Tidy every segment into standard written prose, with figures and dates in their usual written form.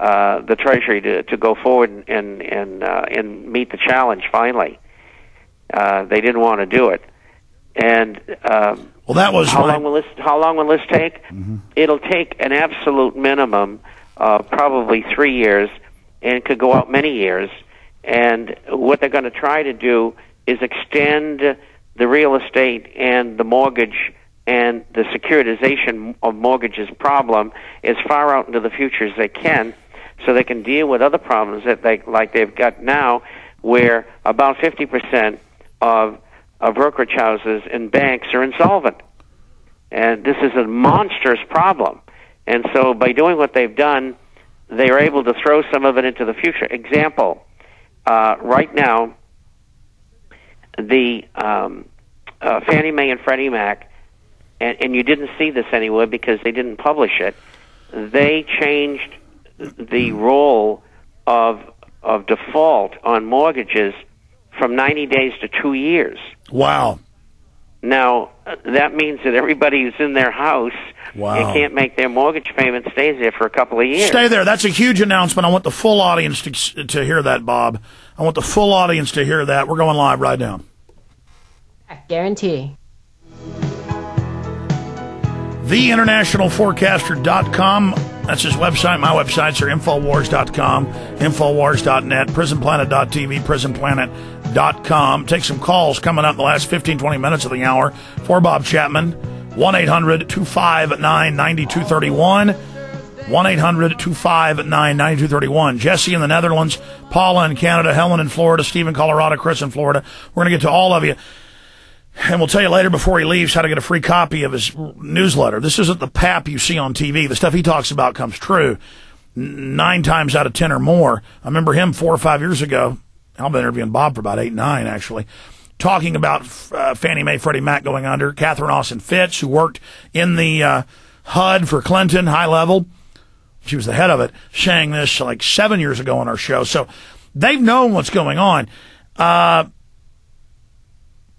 the Treasury to go forward and meet the challenge. Finally, they didn't want to do it, and that was how long will this take? Mm-hmm. It'll take an absolute minimum of probably 3 years, and it could go out many years. And what they're going to try to do is extend the real estate and the mortgage and the securitization of mortgages problem as far out into the future as they can, so they can deal with other problems that they've got now, where about 50% of brokerage houses and banks are insolvent. And this is a monstrous problem. And so by doing what they've done, they are able to throw some of it into the future. Example, right now, the Fannie Mae and Freddie Mac, and you didn't see this anywhere because they didn't publish it, they changed the role of default on mortgages from 90 days to 2 years. Wow. Now, that means that everybody who's in their house and can't make their mortgage payment stays there for a couple of years. Stay there. That's a huge announcement. I want the full audience to hear that, Bob. I want the full audience to hear that. We're going live right now. Guarantee. TheInternationalForecaster.com. That's his website. My websites are Infowars.com, Infowars.net, PrisonPlanet.tv, PrisonPlanet.com. Take some calls coming up in the last 15, 20 minutes of the hour for Bob Chapman. 1-800-259-9231. 1-800-259-9231. Jesse in the Netherlands, Paula in Canada, Helen in Florida, Steve in Colorado, Chris in Florida. We're going to get to all of you. And we'll tell you later before he leaves how to get a free copy of his newsletter. This isn't the pap you see on TV. The stuff he talks about comes true 9 times out of 10 or more. I remember him 4 or 5 years ago. I've been interviewing Bob for about 8, 9, actually, talking about Fannie Mae, Freddie Mac going under. Catherine Austin Fitts, who worked in the HUD for Clinton, high level. She was the head of it, saying this like 7 years ago on our show. So they've known what's going on.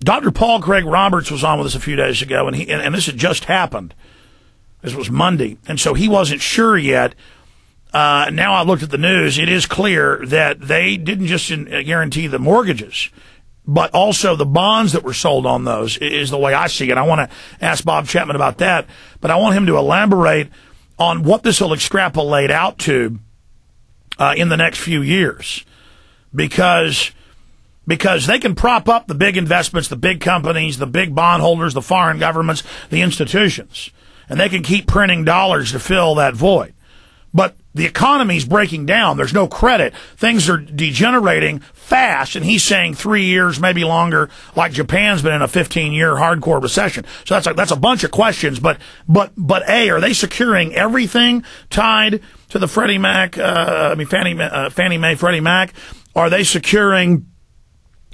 Dr. Paul Craig Roberts was on with us a few days ago, and this had just happened. This was Monday, and so he wasn't sure yet. Now I looked at the news. It is clear that they didn't just guarantee the mortgages, but also the bonds that were sold on those is the way I see it. I want to ask Bob Chapman about that, but I want him to elaborate on what this will extrapolate out to in the next few years, because they can prop up the big investments, the big companies, the big bondholders, the foreign governments, the institutions, and they can keep printing dollars to fill that void. But the economy's breaking down. There's no credit. Things are degenerating fast, and he's saying 3 years, maybe longer, like Japan's been in a 15-year hardcore recession. So that's a bunch of questions. But A, are they securing everything tied to the Fannie Mae, Freddie Mac? Are they securing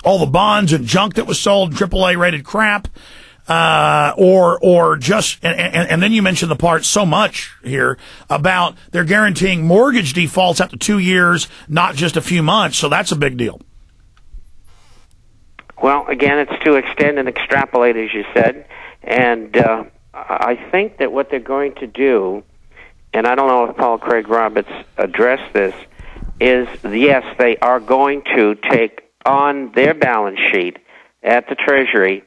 all the bonds and junk that was sold, AAA rated crap, or just, and then you mentioned the part so much here about they're guaranteeing mortgage defaults up to 2 years, not just a few months. So that's a big deal. Well, again, it's to extend and extrapolate, as you said, and I think that what they're going to do, and I don't know if Paul Craig Roberts addressed this, is yes, they are going to take on their balance sheet at the Treasury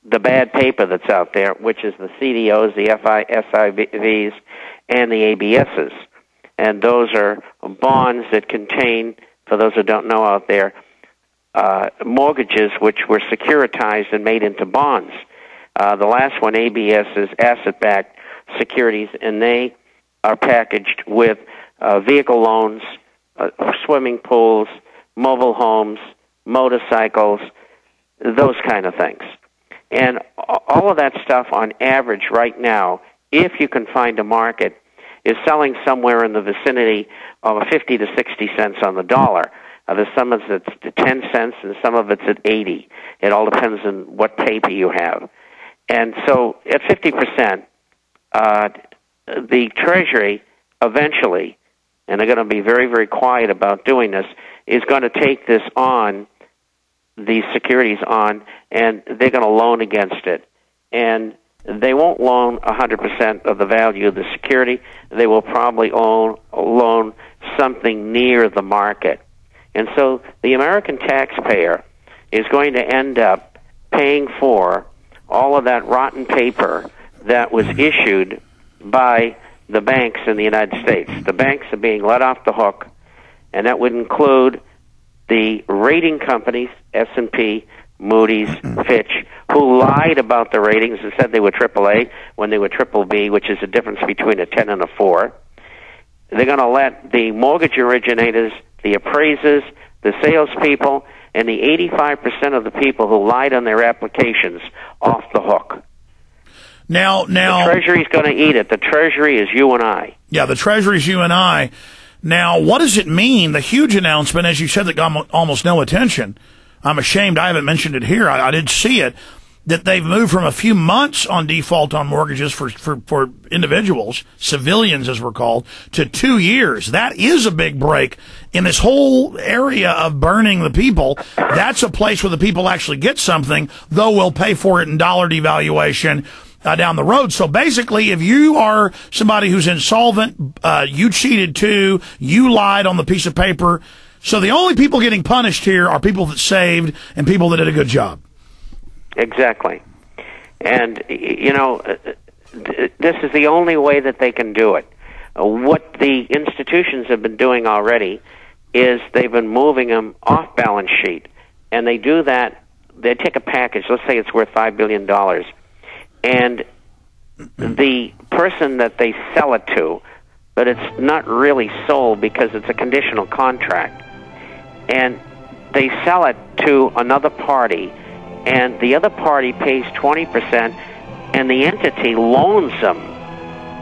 the bad paper that's out there, which is the CDOs, the SIVs, and the ABSs. And those are bonds that contain, for those who don't know out there, mortgages which were securitized and made into bonds. The last one, ABS, is asset-backed securities, and they are packaged with vehicle loans, swimming pools, mobile homes, motorcycles, those kind of things. And all of that stuff on average right now, if you can find a market, is selling somewhere in the vicinity of 50 to 60 cents on the dollar. There's some of it's at 10 cents and some of it's at 80. It all depends on what paper you have. And so at 50%, the Treasury eventually, and they're going to be very, very quiet about doing this, is going to take this on, these securities on, and they're going to loan against it. And they won't loan 100% of the value of the security. They will probably loan something near the market. And so the American taxpayer is going to end up paying for all of that rotten paper that was issued by the banks in the United States. The banks are being let off the hook, and that would include the rating companies, S&P, Moody's, Fitch, who lied about the ratings and said they were AAA when they were BBB, which is the difference between a 10 and a 4. They're going to let the mortgage originators, the appraisers, the salespeople, and the 85% of the people who lied on their applications off the hook. Now, the Treasury's going to eat it. The Treasury is you and I. Yeah, the Treasury is you and I. Now, what does it mean, the huge announcement, as you said, that got almost no attention? I'm ashamed I haven't mentioned it here. I did see it, that they've moved from a few months on default on mortgages for individuals, civilians as we're called, to 2 years. That is a big break in this whole area of burning the people. That's a place where the people actually get something, though we'll pay for it in dollar devaluation down the road. So basically, if you are somebody who's insolvent, you cheated too, you lied on the piece of paper. So the only people getting punished here are people that saved and people that did a good job. Exactly. And, you know, this is the only way that they can do it. What the institutions have been doing already is they've been moving them off balance sheet. And they do that, they take a package, let's say it's worth $5 billion, and the person that they sell it to, but it's not really sold because it's a conditional contract, and they sell it to another party, and the other party pays 20%, and the entity loans them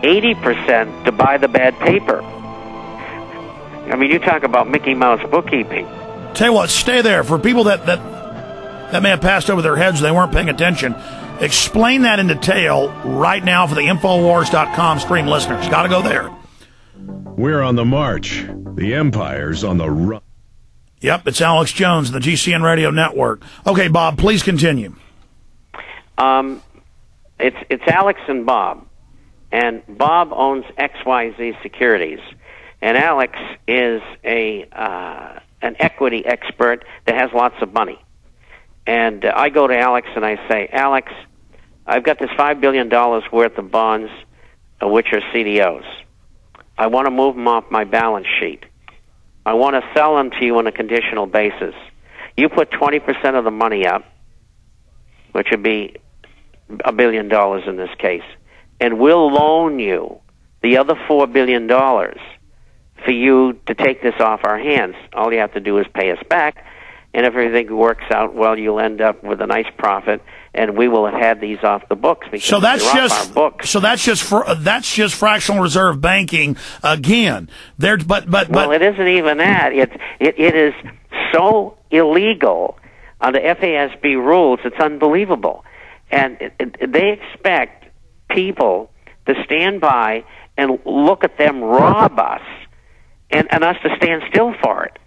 80% to buy the bad paper. I mean, you talk about Mickey Mouse bookkeeping. Tell you what, stay there. For people that may have passed over their heads, they weren't paying attention, explain that in detail right now for the Infowars.com stream listeners. Got to go there. We're on the march. The empire's on the run. Yep, it's Alex Jones, the GCN Radio Network. Okay, Bob, please continue. It's Alex and Bob, and Bob owns XYZ Securities, and Alex is an equity expert that has lots of money. And I go to Alex and I say, Alex, I've got this $5 billion worth of bonds, which are CDOs. I want to move them off my balance sheet. I want to sell them to you on a conditional basis. You put 20% of the money up, which would be $1 billion in this case, and we'll loan you the other $4 billion for you to take this off our hands. All you have to do is pay us back, and if everything works out well, you'll end up with a nice profit, and we will have had these off the books. Because so that's just our books. So that's just fractional reserve banking again. There, but well, it isn't even that. It is so illegal under FASB rules. It's unbelievable, and they expect people to stand by and look at them rob us, and us to stand still for it.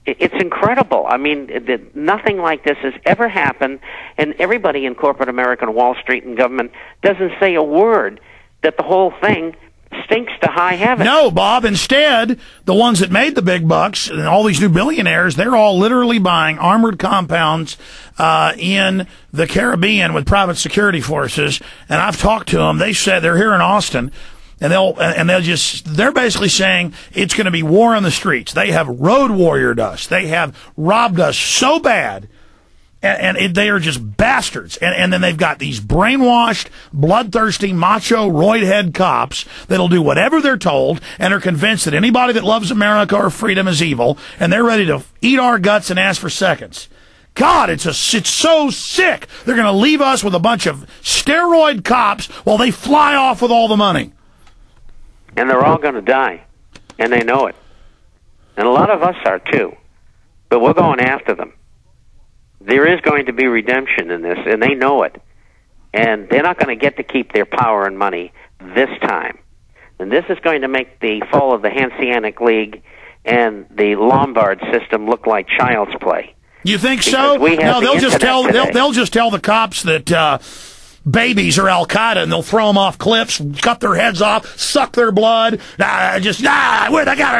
It's incredible. I mean, nothing like this has ever happened, and everybody in corporate America and Wall Street and government doesn't say a word that the whole thing stinks to high heaven. No, Bob. Instead, the ones that made the big bucks and all these new billionaires, they're all literally buying armored compounds in the Caribbean with private security forces. And I've talked to them. They said they're here in Austin. And they're basically saying it's going to be war on the streets. They have road warriored us. They have robbed us so bad. And they are just bastards. And then they've got these brainwashed, bloodthirsty, macho, roid-head cops that'll do whatever they're told and are convinced that anybody that loves America or freedom is evil, and they're ready to eat our guts and ask for seconds. God, it's so sick. They're going to leave us with a bunch of steroid cops while they fly off with all the money. And they're all going to die, and they know it. And a lot of us are too, but we're going after them. There is going to be redemption in this, and they know it. And they're not going to get to keep their power and money this time. And this is going to make the fall of the Hanseatic League and the Lombard system look like child's play. You think so? No, they'll just tell the cops that babies are Al Qaeda, and they'll throw them off cliffs, cut their heads off, suck their blood. Where they got 'em.